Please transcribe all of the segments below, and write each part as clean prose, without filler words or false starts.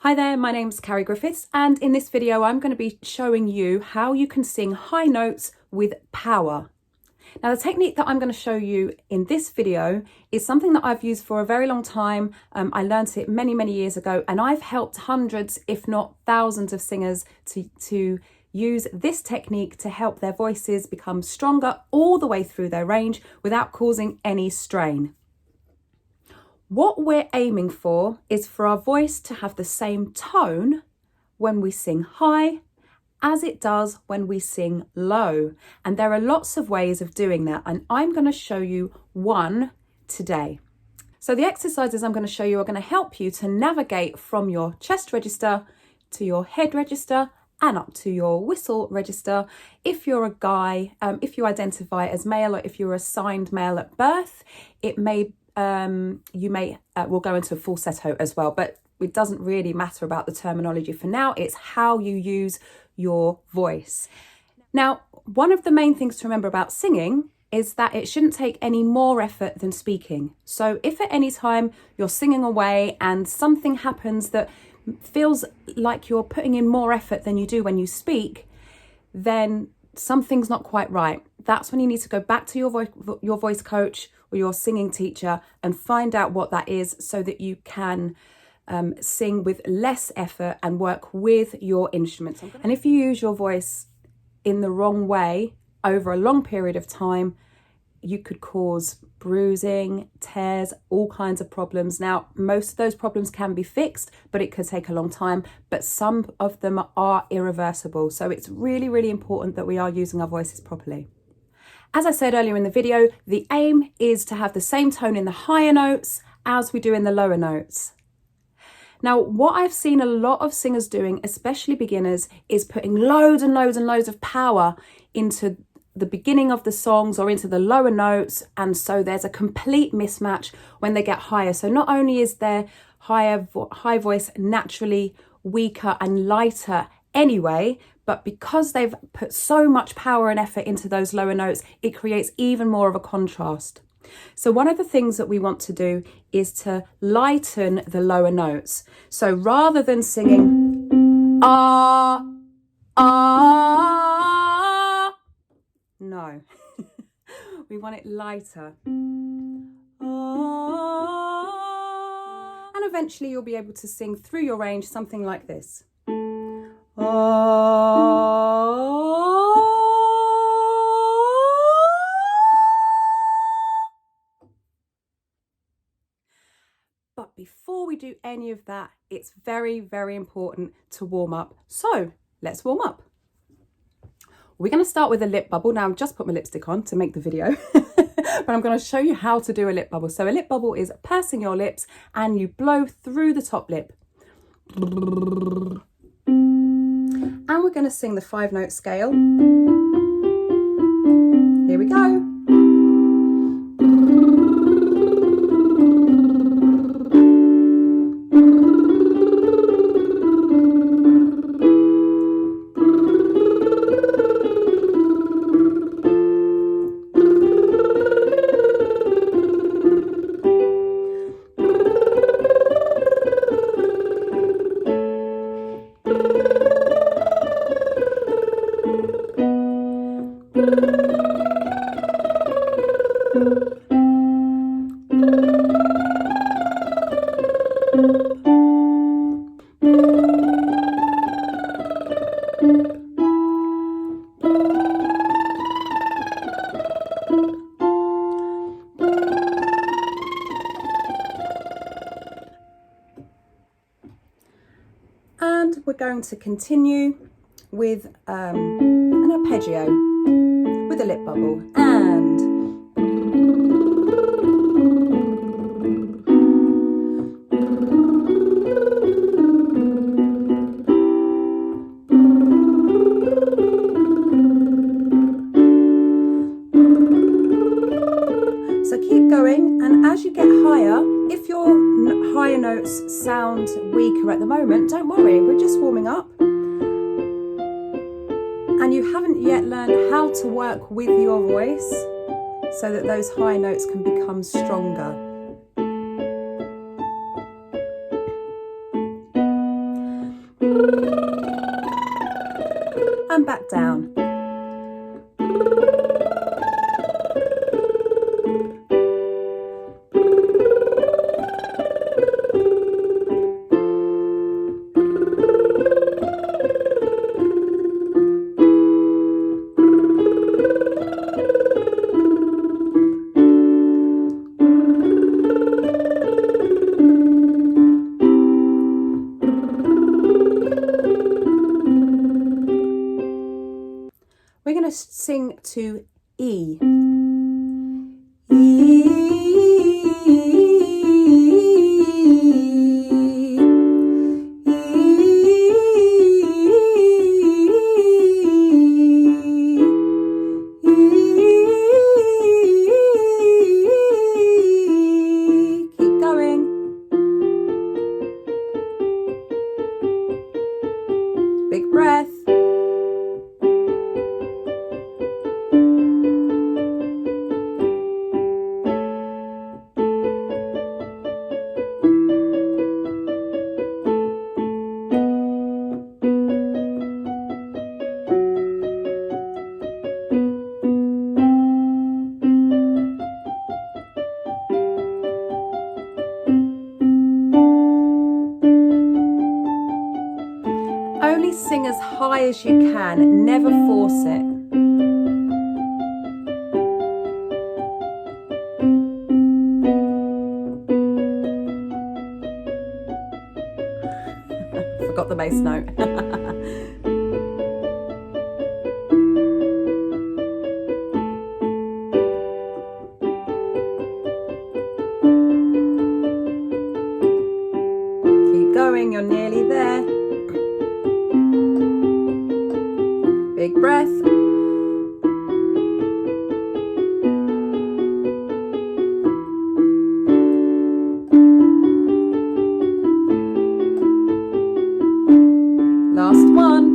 Hi there, my name's Carrie Griffiths, and in this video I'm going to be showing you how you can sing high notes with power. Now the technique that I'm going to show you in this video is something that I've used for a very long time. I learned it many years ago, and I've helped hundreds if not thousands of singers to use this technique to help their voices become stronger all the way through their range without causing any strain. What we're aiming for is for our voice to have the same tone when we sing high as it does when we sing low. And there are lots of ways of doing that, and I'm going to show you one today. So the exercises I'm going to show you are going to help you to navigate from your chest register to your head register and up to your whistle register. If you're a guy, if you identify as male, or if you're assigned male at birth, it may you may will go into a falsetto as well, but it doesn't really matter about the terminology for now. It's how you use your voice. Now, one of the main things to remember about singing is that it shouldn't take any more effort than speaking. So if at any time you're singing away and something happens that feels like you're putting in more effort than you do when you speak, then something's not quite right. That's when you need to go back to your voice coach or your singing teacher and find out what that is, so that you can sing with less effort and work with your instruments. And if you use your voice in the wrong way over a long period of time, you could cause bruising, tears, all kinds of problems. Now, most of those problems can be fixed, but it could take a long time. But some of them are irreversible. So it's really important that we are using our voices properly. As I said earlier in the video, the aim is to have the same tone in the higher notes as we do in the lower notes. Now, what I've seen a lot of singers doing, especially beginners, is putting loads of power into the beginning of the songs or into the lower notes, and so there's a complete mismatch when they get higher. So not only is their high voice naturally weaker and lighter anyway, but because they've put so much power and effort into those lower notes, it creates even more of a contrast. So one of the things that we want to do is to lighten the lower notes. So rather than singing ah, ah, no, we want it lighter. Ah, and eventually you'll be able to sing through your range something like this. But before we do any of that, it's very important to warm up. So let's warm up. We're going to start with a lip bubble. Now I've just put my lipstick on to make the video, but I'm going to show you how to do a lip bubble. So a lip bubble is pursing your lips and you blow through the top lip. And we're going to sing the 5-note scale. Here we go. And we're going to continue with an arpeggio with a lip bubble, and so keep going, and as you get higher, if your higher notes sound weaker at the moment, don't worry, we're just warming up. And you haven't yet learned how to work with your voice so that those high notes can become stronger. And back down. We're going to sing to E. Keep going. Big breath. Only sing as high as you can, never force it. Forgot the bass note. Keep going, you're nearly there. Big breath. Last one.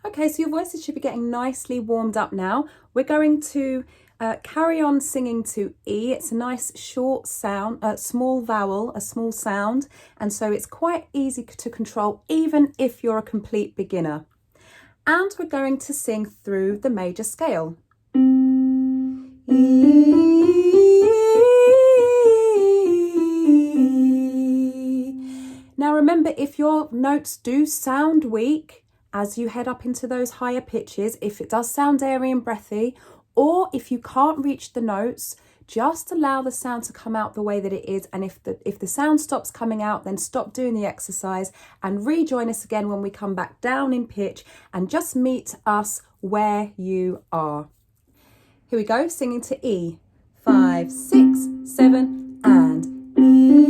Okay, so your voices should be getting nicely warmed up now. We're going to carry on singing to E. It's a nice short sound, small vowel, a small sound, and so it's quite easy to control even if you're a complete beginner. And we're going to sing through the major scale. Now remember, if your notes do sound weak as you head up into those higher pitches, if it does sound airy and breathy, or if you can't reach the notes, just allow the sound to come out the way that it is. And if the sound stops coming out, then stop doing the exercise and rejoin us again when we come back down in pitch, and just meet us where you are. Here we go, singing to E. 5, 6, 7, and E.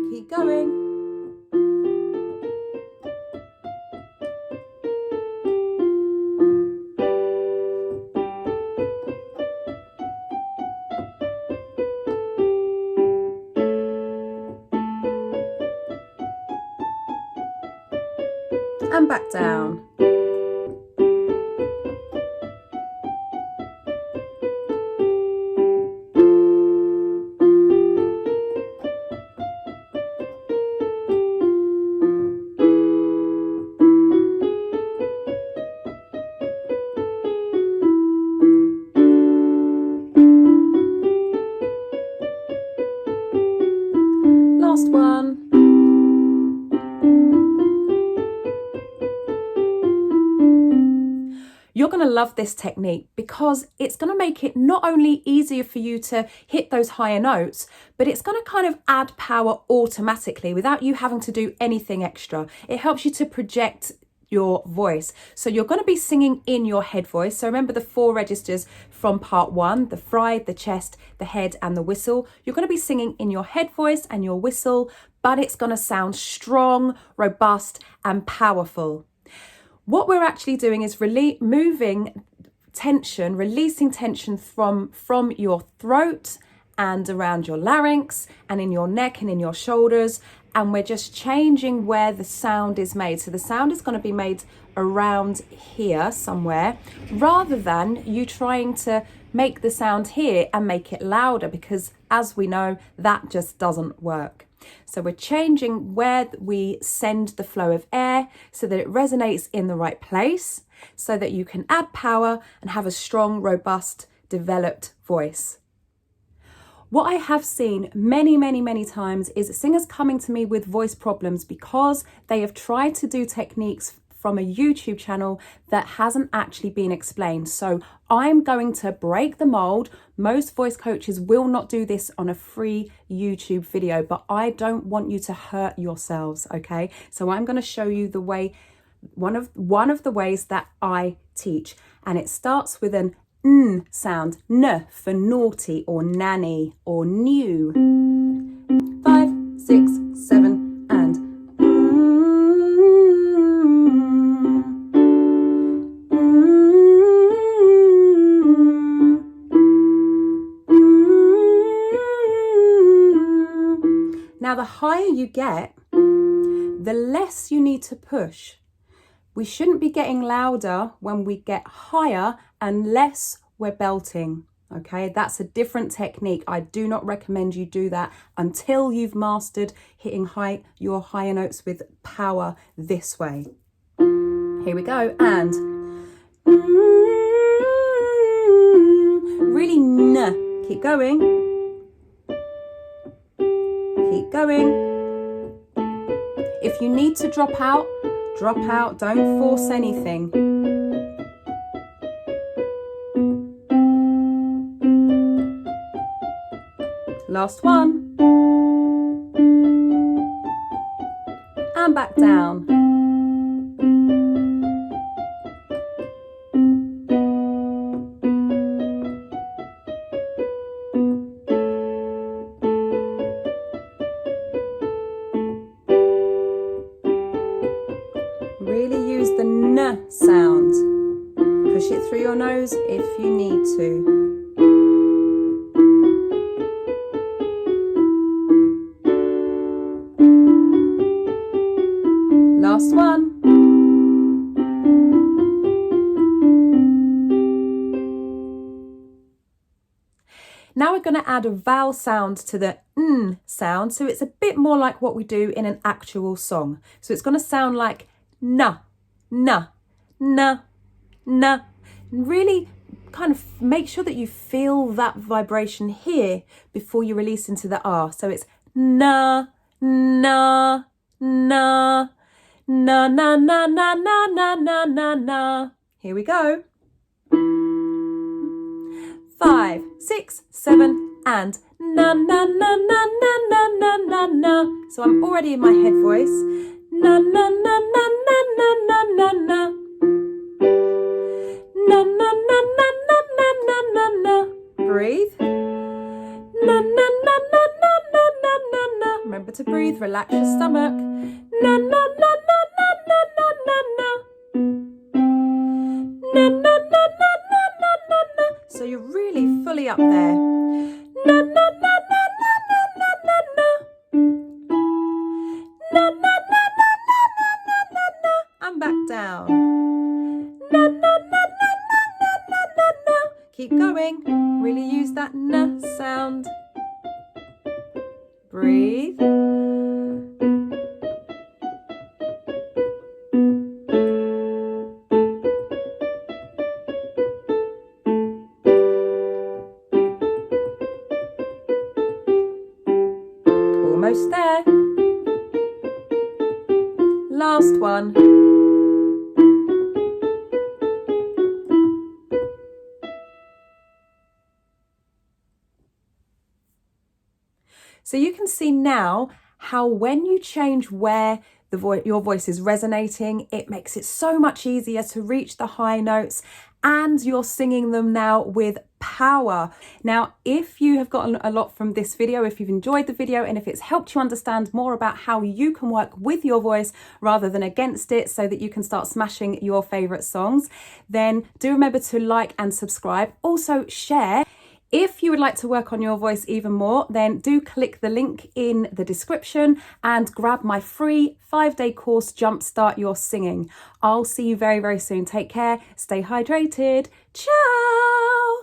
Keep going. And back down. Last one. You're going to love this technique because it's going to make it not only easier for you to hit those higher notes, but it's going to kind of add power automatically without you having to do anything extra. It helps you to project your voice. So you're going to be singing in your head voice. So remember the 4 registers from part 1, the fry, the chest, the head and the whistle. You're going to be singing in your head voice and your whistle, but it's going to sound strong, robust and powerful. What we're actually doing is really moving tension, releasing tension from your throat and around your larynx and in your neck and in your shoulders. And we're just changing where the sound is made. So the sound is going to be made around here somewhere, rather than you trying to make the sound here and make it louder, because as we know, that just doesn't work. So we're changing where we send the flow of air so that it resonates in the right place, so that you can add power and have a strong, robust, developed voice. What I have seen many times is singers coming to me with voice problems because they have tried to do techniques from a YouTube channel that hasn't actually been explained. So I'm going to break the mold. Most voice coaches will not do this on a free YouTube video, but I don't want you to hurt yourselves, okay? So I'm going to show you the way, one of the ways that I teach, and it starts with an N sound, N for naughty or nanny or new. 5, 6, 7, and Now, the higher you get, the less you need to push. We shouldn't be getting louder when we get higher unless we're belting, okay? That's a different technique. I do not recommend you do that until you've mastered hitting your higher notes with power this way. Here we go, and really N. Keep going. Keep going. If you need to drop out, don't force anything. Last one. And back down. Really use the N sound. Push it through your nose if you need to. Last one. Now we're going to add a vowel sound to the N sound, so it's a bit more like what we do in an actual song. So it's going to sound like na, na, na, na. Really kind of make sure that you feel that vibration here before you release into the R. So it's na, na, na, na, na, na, na, na, na, na, na, na. Here we go. 5, 6, 7, and na, na, na, na, na, na, na, na, na. So I'm already in my head voice. Na, na, na, na, na, na, na, na, na. Na, na, na, na, na, na, na, na, na. Breathe. Na, na, na, na, na, na, na, na, na. Remember to breathe, relax your stomach. Na, na, na, na, na, na, na, na, na. Na, na, na, na, na, na, na, na. So you're really fully up there. Na, na, na, na, na, na, na, na, na. Na, na, na, na, na, na, na, na, na. And back down. Na, na, na, na, na, na, na, na, na. Keep going. Really use that N sound. Breathe. Almost there. Last one. So you can see now how when you change where your voice is resonating, it makes it so much easier to reach the high notes and you're singing them now with power. Now, if you have gotten a lot from this video, if you've enjoyed the video, and if it's helped you understand more about how you can work with your voice rather than against it so that you can start smashing your favorite songs, then do remember to like and subscribe. Also share. If you would like to work on your voice even more, then do click the link in the description and grab my free 5-day course, Jumpstart Your Singing. I'll see you very, very soon. Take care. Stay hydrated. Ciao.